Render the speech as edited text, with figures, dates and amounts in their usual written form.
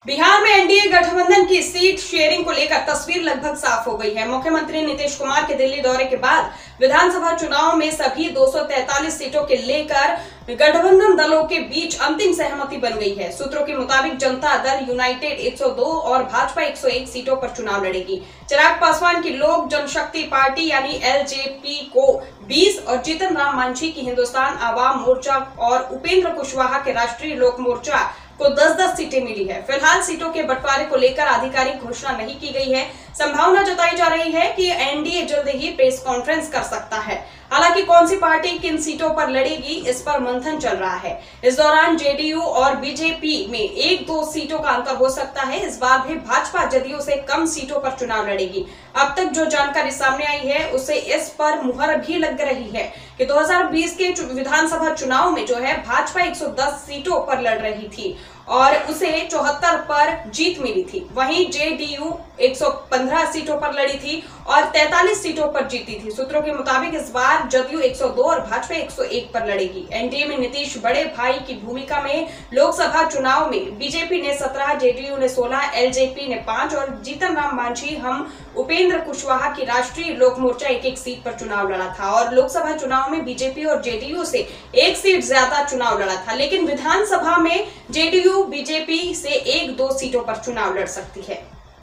बिहार में एनडीए गठबंधन की सीट शेयरिंग को लेकर तस्वीर लगभग साफ हो गई है। मुख्यमंत्री नीतीश कुमार के दिल्ली दौरे के बाद विधानसभा चुनाव में सभी 243 सीटों के लेकर गठबंधन दलों के बीच अंतिम सहमति बन गई है। सूत्रों के मुताबिक जनता दल यूनाइटेड 102 और भाजपा 101 सीटों पर चुनाव लड़ेगी। चिराग पासवान की लोक जनशक्ति पार्टी यानी एलजेपी को 20 और जीतन राम मांझी की हिंदुस्तान आवाम मोर्चा और उपेंद्र कुशवाहा के राष्ट्रीय लोक मोर्चा को 10-10 सीटें मिली है। फिलहाल सीटों के बंटवारे को लेकर आधिकारिक घोषणा नहीं की गई है। संभावना जताई जा रही है कि एनडीए जल्द ही प्रेस कॉन्फ्रेंस कर सकता है। हालांकि कौन सी पार्टी किन सीटों पर लड़ेगी, इस पर मंथन चल रहा है। इस दौरान जेडीयू और बीजेपी में 1-2 सीटों का अंतर हो सकता है। इस बार भी भाजपा जदयू से कम सीटों पर चुनाव लड़ेगी। अब तक जो जानकारी सामने आई है उससे इस पर मुहर भी लग रही है कि 2020 के विधानसभा चुनाव में जो है भाजपा 110 सीटों पर लड़ रही थी और उसे 74 पर जीत मिली थी। वहीं जेडीयू 115 सीटों पर लड़ी थी और 43 सीटों पर जीती थी। सूत्रों के मुताबिक इस बार जदयू 102 और भाजपा 101 पर लड़ेगी। एनडीए में नीतीश बड़े भाई की भूमिका में लोकसभा चुनाव में बीजेपी ने 17, जेडीयू ने 16, एलजेपी ने 5 और जीतन राम मांझी हम उपेंद्र कुशवाहा की राष्ट्रीय लोक मोर्चा 1-1 सीट पर चुनाव लड़ा था और लोकसभा चुनाव में बीजेपी और जेडीयू से 1 सीट ज्यादा चुनाव लड़ा था। लेकिन विधानसभा में जेडीयू बीजेपी से 1-2 सीटों पर चुनाव लड़ सकती है।